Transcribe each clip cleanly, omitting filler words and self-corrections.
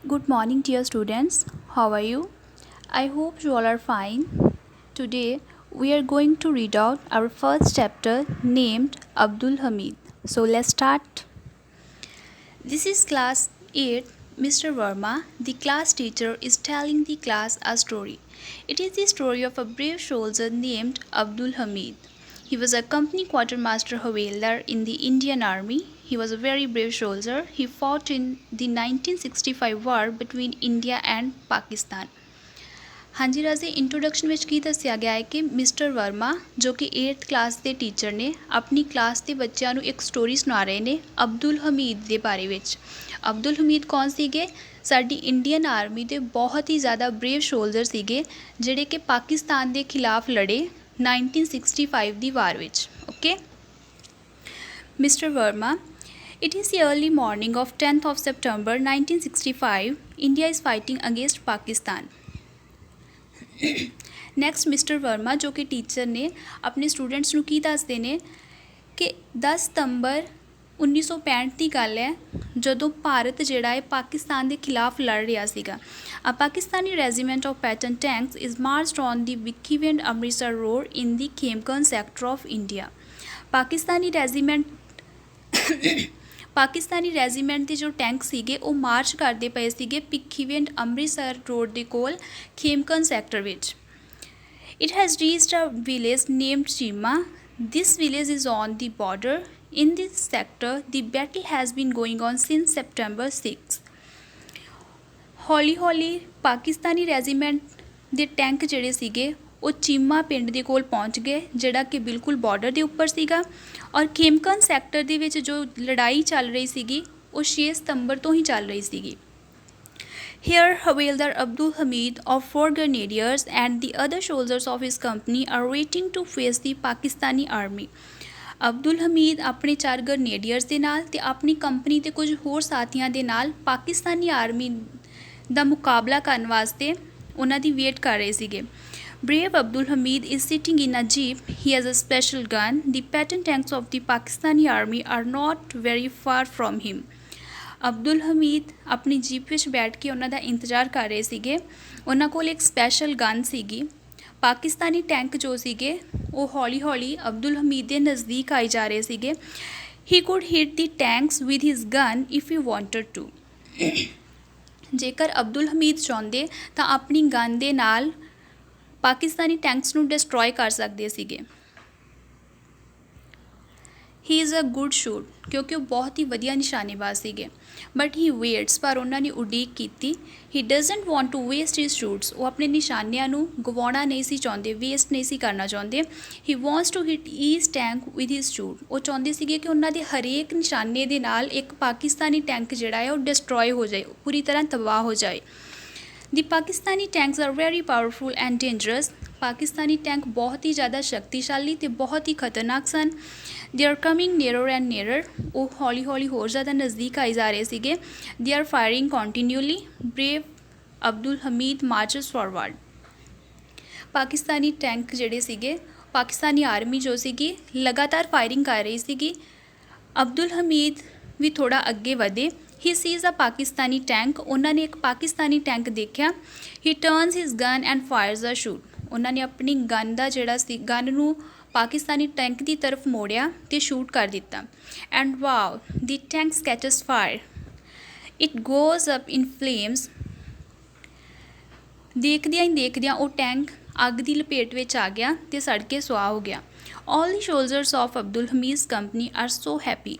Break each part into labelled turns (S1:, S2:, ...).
S1: Good morning, dear students. How are you? I hope you all are fine. Today, we are going to read out our first chapter named Abdul Hamid. So, let's start. This is class 8. Mr. Verma, the class teacher, is telling the class a story. It is the story of a brave soldier named Abdul Hamid. He was a company quartermaster Havildar in the Indian Army. He was a very brave soldier. He fought in the 1965 war between India and Pakistan. हाँ जी राजे introduction ਵਿੱਚ ਕੀ ਦੱਸਿਆ ਗਿਆ ਹੈ ਕਿ mister Verma ਜੋ ਕਿ 8th class ਦੇ teacher ਨੇ ਆਪਣੀ ਕਲਾਸ ਦੇ ਬੱਚਿਆਂ ਨੂੰ ਇੱਕ ਸਟੋਰੀ ਸੁਣਾ ਰਹੇ ਨੇ ਅਬਦੁਲ ਹਮੀਦ ਦੇ ਬਾਰੇ ਵਿੱਚ। ਅਬਦੁਲ ਹਮੀਦ ਕੌਣ ਸੀਗੇ? ਸਾਡੀ ਇੰਡੀਅਨ ਆਰਮੀ ਦੇ ਬਹੁਤ ਹੀ ਜ਼ਿਆਦਾ ਬਰੇਵ ਸੋਲਜਰ ਸੀਗੇ ਜਿਹੜੇ ਕਿ ਪਾਕਿਸਤਾਨ ਦੇ ਖਿਲਾਫ ਲੜੇ 1965 ਦੀ ਵਾਰ ਵਿੱਚ। Okay mister Verma, it is the early morning of 10th of September 1965. India is fighting against Pakistan. Next mister Verma ਜੋ ਕਿ ਟੀਚਰ ਨੇ ਆਪਣੇ ਸਟੂਡੈਂਟਸ ਨੂੰ ਕੀ ਦੱਸਦੇ ਨੇ ਕਿ 10 ਸਤੰਬਰ 1965 ਦੀ ਗੱਲ ਹੈ ਜਦੋਂ ਭਾਰਤ ਜਿਹੜਾ ਹੈ ਪਾਕਿਸਤਾਨ ਦੇ ਖਿਲਾਫ ਲੜ ਰਿਹਾ ਸੀਗਾ। A Pakistani regiment of pattern tanks is marched on the Vikhi and Amritsar Road in the Khemkan sector of India. Pakistani regiment ਦੇ ਜੋ ਟੈਂਕ ਸੀਗੇ ਉਹ ਮਾਰਚ ਕਰਦੇ ਪਏ ਸੀਗੇ ਭਿੱਖੀਵਿੰਡ ਅੰਮ੍ਰਿਤਸਰ ਰੋਡ ਦੇ ਕੋਲ ਖੇਮਕਨ ਸੈਕਟਰ ਵਿੱਚ। It has reached a village named Cheema. This village is on the border. In this sector the battle has been going on since September 6। ਹੌਲੀ ਹੌਲੀ ਪਾਕਿਸਤਾਨੀ ਰੈਜੀਮੈਂਟ ਦੇ ਟੈਂਕ ਜਿਹੜੇ ਸੀਗੇ ਉਹ ਚੀਮਾ ਪਿੰਡ ਦੇ ਕੋਲ ਪਹੁੰਚ ਗਏ ਜਿਹੜਾ ਕਿ ਬਿਲਕੁਲ ਬਾਰਡਰ ਦੇ ਉੱਪਰ ਸੀਗਾ। ਔਰ ਖੇਮਕਨ ਸੈਕਟਰ ਦੇ ਵਿੱਚ ਜੋ ਲੜਾਈ ਚੱਲ ਰਹੀ ਸੀਗੀ ਉਹ 6 ਸਤੰਬਰ ਤੋਂ ਹੀ ਚੱਲ ਰਹੀ ਸੀਗੀ। Here Havildar Abdul Hamid of 4 grenadiers and the other soldiers of his company are waiting to face the Pakistani army. Abdul Hamid ਆਪਣੇ 4 ਗਰਨੇਡੀਅਰਸ ਦੇ ਨਾਲ ਤੇ ਆਪਣੀ ਕੰਪਨੀ ਦੇ ਕੁਝ ਹੋਰ ਸਾਥੀਆਂ ਦੇ ਨਾਲ ਪਾਕਿਸਤਾਨੀ ਆਰਮੀ ਦਾ ਮੁਕਾਬਲਾ ਕਰਨ ਵਾਸਤੇ ਉਹਨਾਂ ਦੀ ਵੇਟ ਕਰ ਰਹੇ ਸੀਗੇ। Brave Abdul Hamid is sitting in a jeep. He has a special gun. The pattern tanks of the Pakistani army are not very far from him. Abdul Hamid ਆਪਣੀ ਜੀਪ ਵਿੱਚ ਬੈਠ ਕੇ ਉਹਨਾਂ ਦਾ ਇੰਤਜ਼ਾਰ ਕਰ ਰਹੇ ਸੀਗੇ। ਉਹਨਾਂ ਕੋਲ ਇੱਕ ਸਪੈਸ਼ਲ ਗਨ ਸੀਗੀ। ਪਾਕਿਸਤਾਨੀ ਟੈਂਕ ਜੋ ਸੀਗੇ ਉਹ ਹੌਲੀ ਹੌਲੀ ਅਬਦੁਲ ਹਮੀਦ ਦੇ ਨਜ਼ਦੀਕ ਆਈ ਜਾ ਰਹੇ ਸੀਗੇ। He could hit the tanks with his gun if he wanted to. ਜੇਕਰ ਅਬਦੁਲ ਹਮੀਦ ਚਾਹੁੰਦੇ ਤਾਂ ਆਪਣੀ ਗਨ ਦੇ ਨਾਲ ਪਾਕਿਸਤਾਨੀ ਟੈਂਕਸ ਨੂੰ ਡਿਸਟਰੋਏ ਕਰ ਸਕਦੇ ਸੀਗੇ। He is a good shoot ਕਿਉਂਕਿ ਉਹ ਬਹੁਤ ਹੀ ਵਧੀਆ ਨਿਸ਼ਾਨੇਬਾਜ਼ ਸੀਗੇ। ਬਟ ਹੀ ਵੇਟਸ ਪਰ ਉਹਨਾਂ ਨੇ ਉਡੀਕ ਕੀਤੀ। He doesn't want to waste his shoots. ਉਹ ਆਪਣੇ ਨਿਸ਼ਾਨਿਆਂ ਨੂੰ ਗਵਾਉਣਾ ਨਹੀਂ ਸੀ ਚਾਹੁੰਦੇ, ਵੇਸਟ ਨਹੀਂ ਸੀ ਕਰਨਾ ਚਾਹੁੰਦੇ। He wants to hit each tank with his shoot. ਉਹ ਚਾਹੁੰਦੇ ਸੀਗੇ ਕਿ ਉਹਨਾਂ ਦੇ ਹਰੇਕ ਨਿਸ਼ਾਨੇ ਦੇ ਨਾਲ ਇੱਕ ਪਾਕਿਸਤਾਨੀ ਟੈਂਕ ਜਿਹੜਾ ਹੈ ਉਹ ਡਿਸਟਰੋਏ ਹੋ ਜਾਏ, ਪੂਰੀ ਤਰ੍ਹਾਂ ਤਬਾਹ ਹੋ ਜਾਏ। The Pakistani tanks are very powerful and dangerous. Pakistani tank ਬਹੁਤ ਹੀ ਜ਼ਿਆਦਾ ਸ਼ਕਤੀਸ਼ਾਲੀ ਅਤੇ ਬਹੁਤ ਹੀ ਖਤਰਨਾਕ ਸਨ। They are coming nearer and nearer. ਉਹ ਹੌਲੀ ਹੌਲੀ ਹੋਰ ਜ਼ਿਆਦਾ ਨਜ਼ਦੀਕ ਆਈ ਜਾ ਰਹੇ ਸੀਗੇ। They are firing continuously. Brave Abdul Hamid marches forward. Pakistani tank ਜਿਹੜੇ ਸੀਗੇ, ਪਾਕਿਸਤਾਨੀ ਆਰਮੀ ਜੋ ਸੀਗੀ ਲਗਾਤਾਰ ਫਾਇਰਿੰਗ ਕਰ ਰਹੀ ਸੀਗੀ। ਅਬਦੁਲ ਹਮੀਦ ਵੀ ਥੋੜ੍ਹਾ ਅੱਗੇ ਵਧੇ। He sees a Pakistani tank. ਉਹਨਾਂ ਨੇ ਇੱਕ ਪਾਕਿਸਤਾਨੀ ਟੈਂਕ ਦੇਖਿਆ। He turns his gun and fires a shoot. ਉਹਨਾਂ ਨੇ ਆਪਣੀ ਗਨ ਦਾ ਜਿਹੜਾ ਸੀ ਗਨ ਨੂੰ ਪਾਕਿਸਤਾਨੀ ਟੈਂਕ ਦੀ ਤਰਫ ਮੋੜਿਆ ਅਤੇ ਸ਼ੂਟ ਕਰ ਦਿੱਤਾ। And wow the tank catches fire. It goes up in flames. ਦੇਖਦਿਆਂ ਹੀ ਦੇਖਦਿਆਂ ਉਹ ਟੈਂਕ ਅੱਗ ਦੀ ਲਪੇਟ ਵਿੱਚ ਆ ਗਿਆ ਅਤੇ ਸੜ ਕੇ ਸੁਆਹ ਹੋ ਗਿਆ। All the soldiers of Abdul Hamid's company are so happy.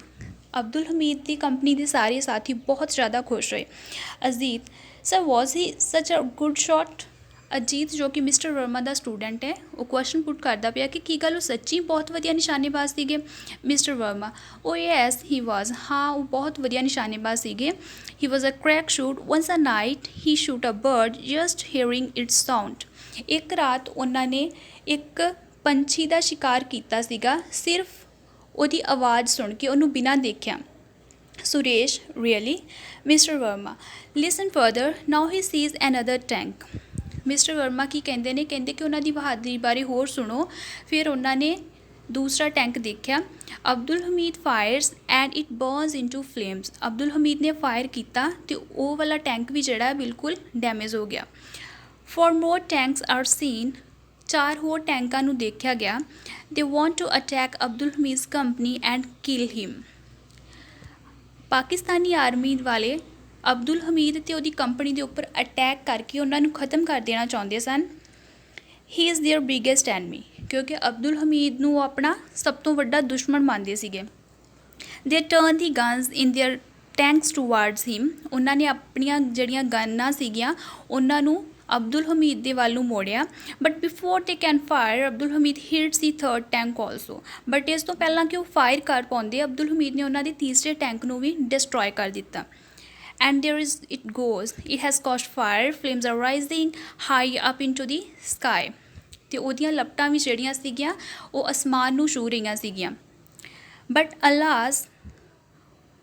S1: Abdul Hamid ਦੀ ਕੰਪਨੀ ਦੇ ਸਾਰੇ ਸਾਥੀ ਬਹੁਤ ਜ਼ਿਆਦਾ ਖੁਸ਼ ਹੋਏ। ਅਜੀਤ ਸਰ ਵਾਜ਼ ਹੀ ਸੱਚ ਅ ਗੁੱਡ ਸ਼ਾਟ। ਅਜੀਤ ਜੋ ਕਿ ਮਿਸਟਰ ਵਰਮਾ ਦਾ ਸਟੂਡੈਂਟ ਹੈ ਉਹ ਕੁਐਸਚਨ ਪੁੱਟ ਕਰਦਾ ਪਿਆ ਕਿ ਕੀ ਗੱਲ ਉਹ ਸੱਚੀ ਬਹੁਤ ਵਧੀਆ ਨਿਸ਼ਾਨੇਬਾਜ਼ ਸੀਗੇ। ਮਿਸਟਰ ਵਰਮਾ ਉਹ ਯੈਸ ਹੀ ਵਾਜ਼। ਹਾਂ ਉਹ ਬਹੁਤ ਵਧੀਆ ਨਿਸ਼ਾਨੇਬਾਜ਼ ਸੀਗੇ। He was a crack shoot. Once a night he shoot a bird just hearing its sound. ਇੱਕ ਰਾਤ ਉਹਨਾਂ ਨੇ ਇੱਕ ਪੰਛੀ ਦਾ ਸ਼ਿਕਾਰ ਕੀਤਾ ਸੀਗਾ ਸਿਰਫ ਉਹਦੀ ਆਵਾਜ਼ ਸੁਣ ਕੇ, ਉਹਨੂੰ ਬਿਨਾਂ ਦੇਖਿਆ। Suresh really. Mister Verma listen further now he sees another tank. Mister Verma ਕੀ ਕਹਿੰਦੇ ਨੇ, ਕਹਿੰਦੇ ਕਿ ਉਹਨਾਂ ਦੀ ਬਹਾਦਰੀ ਬਾਰੇ ਹੋਰ ਸੁਣੋ। ਫਿਰ ਉਹਨਾਂ ਨੇ ਦੂਸਰਾ ਟੈਂਕ ਦੇਖਿਆ। Abdul Hamid fires and it Bernays into Flames. Abdul Hamid ਨੇ ਫਾਇਰ ਕੀਤਾ ਤੇ ਉਹ ਵਾਲਾ ਟੈਂਕ ਵੀ ਜਿਹੜਾ ਬਿਲਕੁਲ ਡੈਮੇਜ ਹੋ ਗਿਆ। Four more tanks are seen. 4 ਹੋਰ ਟੈਂਕਾਂ ਨੂੰ ਦੇਖਿਆ ਗਿਆ। They want to attack Abdul Hamid's company and kill him. Pakistani army ਵਾਲੇ ਅਬਦੁਲ ਹਮੀਦ ਤੇ ਉਹਦੀ ਕੰਪਨੀ ਦੇ ਉੱਪਰ ਅਟੈਕ ਕਰਕੇ ਉਹਨਾਂ ਨੂੰ ਖਤਮ ਕਰ ਦੇਣਾ ਚਾਹੁੰਦੇ ਸਨ। He is their biggest enemy, ਕਿਉਂਕਿ ਅਬਦੁਲ ਹਮੀਦ ਨੂੰ ਉਹ ਆਪਣਾ ਸਭ ਤੋਂ ਵੱਡਾ ਦੁਸ਼ਮਣ ਮੰਨਦੇ ਸੀਗੇ। ਦੇ turn the guns in there tanks ਟੂਵਾਰਡਸ ਹਿਮ। ਉਹਨਾਂ ਨੇ ਆਪਣੀਆਂ ਜਿਹੜੀਆਂ ਗਨਾਂ ਸੀਗੀਆਂ ਉਹਨਾਂ ਨੂੰ ਅਬਦੁਲ ਹਮੀਦ ਦੇ ਵੱਲ ਨੂੰ ਮੋੜਿਆ। But before they can fire Abdul Hamid hits the 3rd tank also. But ਇਸ ਤੋਂ ਪਹਿਲਾਂ ਕਿ ਉਹ ਫਾਇਰ ਕਰ ਪਾਉਂਦੇ ਅਬਦੁਲ ਹਮੀਦ ਨੇ ਉਹਨਾਂ ਦੇ ਤੀਸਰੇ ਟੈਂਕ ਨੂੰ ਵੀ ਡਿਸਟਰੋਏ ਕਰ ਦਿੱਤਾ। And there is it goes, it has caused fire, flames are rising high up into the sky। ਤੇ ਉਹਦੀਆਂ ਲਪਟਾਂ ਵੀ ਜਿਹੜੀਆਂ ਸੀਗੀਆਂ ਉਹ ਅਸਮਾਨ ਨੂੰ ਛੂਹ ਰਹੀਆਂ ਸੀਗੀਆਂ। But alas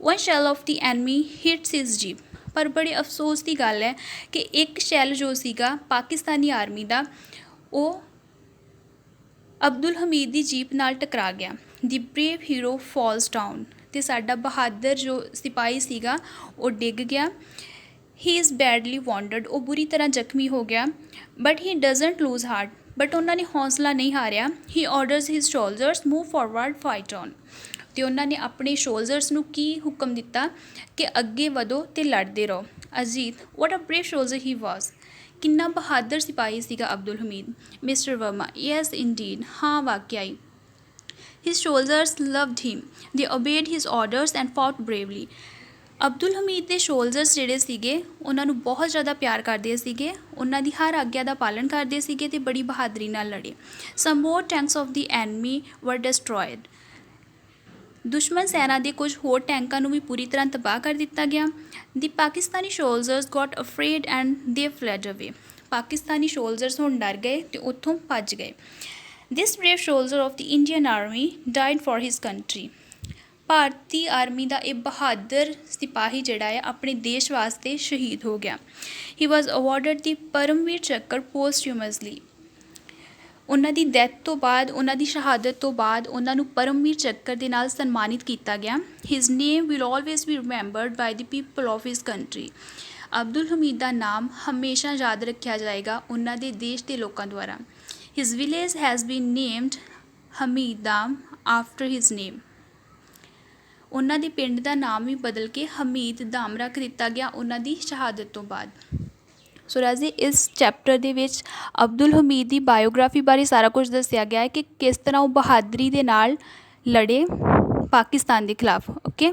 S1: one shell of the enemy hits his jeep। ਪਰ ਬੜੇ ਅਫਸੋਸ ਦੀ ਗੱਲ ਹੈ ਕਿ ਇੱਕ ਸ਼ੈਲ ਜੋ ਸੀਗਾ ਪਾਕਿਸਤਾਨੀ ਆਰਮੀ ਦਾ ਉਹ ਅਬਦੁਲ ਹਮੀਦ ਦੀ ਜੀਪ ਨਾਲ ਟਕਰਾ ਗਿਆ। The brave hero falls down. ਤੇ ਸਾਡਾ ਬਹਾਦਰ ਜੋ ਸਿਪਾਹੀ ਸੀਗਾ ਉਹ ਡਿੱਗ ਗਿਆ। He is badly wounded. ਉਹ ਬੁਰੀ ਤਰ੍ਹਾਂ ਜ਼ਖਮੀ ਹੋ ਗਿਆ। But he doesn't lose heart. But ਉਹਨਾਂ ਨੇ ਹੌਸਲਾ ਨਹੀਂ ਹਾਰਿਆ। He orders his soldiers move forward fight on. ਅਤੇ ਉਹਨਾਂ ਨੇ ਆਪਣੇ ਸ਼ੋਲਜਰਸ ਨੂੰ ਕੀ ਹੁਕਮ ਦਿੱਤਾ ਕਿ ਅੱਗੇ ਵਧੋ ਅਤੇ ਲੜਦੇ ਰਹੋ। Ajit what a brave soldier he was. ਕਿੰਨਾ ਬਹਾਦਰ ਸਿਪਾਹੀ ਸੀਗਾ Abdul Hamid. Mister Verma yes indeed. ਹਾਂ ਵਾਕਿਆ ਹੀ। His soldiers loved him. They obeyed his orders and fought bravely। Abdul Hamid ਦੇ ਸ਼ੋਲਜਰਸ ਜਿਹੜੇ ਸੀਗੇ ਉਹਨਾਂ ਨੂੰ ਬਹੁਤ ਜ਼ਿਆਦਾ ਪਿਆਰ ਕਰਦੇ ਸੀਗੇ। ਉਹਨਾਂ ਦੀ ਹਰ ਆਗਿਆ ਦਾ ਪਾਲਣ ਕਰਦੇ ਸੀਗੇ ਅਤੇ ਬੜੀ ਬਹਾਦਰੀ ਨਾਲ ਲੜੇ। Some more tanks of the enemy were destroyed। ਦੁਸ਼ਮਣ ਸੈਨਾ ਦੇ ਕੁਝ ਹੋਰ ਟੈਂਕਾਂ ਨੂੰ ਵੀ ਪੂਰੀ ਤਰ੍ਹਾਂ ਤਬਾਹ ਕਰ ਦਿੱਤਾ ਗਿਆ। The Pakistani soldiers got afraid and they fled away। Pakistani ਸ਼ੋਲਜਰਸ ਹੁਣ ਡਰ ਗਏ ਅਤੇ ਉੱਥੋਂ ਭੱਜ ਗਏ। This brave soldier of the Indian army died for his country। ਭਾਰਤੀ ਆਰਮੀ ਦਾ ਇਹ ਬਹਾਦਰ ਸਿਪਾਹੀ ਜਿਹੜਾ ਹੈ ਆਪਣੇ ਦੇਸ਼ ਵਾਸਤੇ ਸ਼ਹੀਦ ਹੋ ਗਿਆ। He was awarded the Paramvir ਚੱਕਰ posthumously। ਉਹਨਾਂ ਦੀ ਡੈਥ ਤੋਂ ਬਾਅਦ ਉਹਨਾਂ ਦੀ ਸ਼ਹਾਦਤ ਤੋਂ ਬਾਅਦ ਉਹਨਾਂ ਨੂੰ ਪਰਮਵੀਰ ਚੱਕਰ ਦੇ ਨਾਲ ਸਨਮਾਨਿਤ ਕੀਤਾ ਗਿਆ। His name will always be remembered by the people of his country। Abdul Hamid ਦਾ ਨਾਮ ਹਮੇਸ਼ਾ ਯਾਦ ਰੱਖਿਆ ਜਾਏਗਾ ਉਹਨਾਂ ਦੇ ਦੇਸ਼ ਦੇ ਲੋਕਾਂ ਦੁਆਰਾ। His village has been named ਹਮੀਦਾਮ after his name। ਉਹਨਾਂ ਦੇ ਪਿੰਡ ਦਾ ਨਾਮ ਵੀ ਬਦਲ ਕੇ ਹਮੀਦ ਧਾਮ ਰੱਖ ਦਿੱਤਾ ਗਿਆ ਉਹਨਾਂ ਦੀ ਸ਼ਹਾਦਤ ਤੋਂ ਬਾਅਦ। ਸੋ ਰਾਜੇ ਇਸ ਚੈਪਟਰ ਦੇ ਵਿੱਚ ਅਬਦੁਲ ਹਮੀਦ ਦੀ ਬਾਇਓਗ੍ਰਾਫੀ ਬਾਰੇ ਸਾਰਾ ਕੁਝ ਦੱਸਿਆ ਗਿਆ ਹੈ ਕਿ ਕਿਸ ਤਰ੍ਹਾਂ ਉਹ ਬਹਾਦਰੀ ਦੇ ਨਾਲ ਲੜੇ ਪਾਕਿਸਤਾਨ ਦੇ ਖਿਲਾਫ। ਓਕੇ।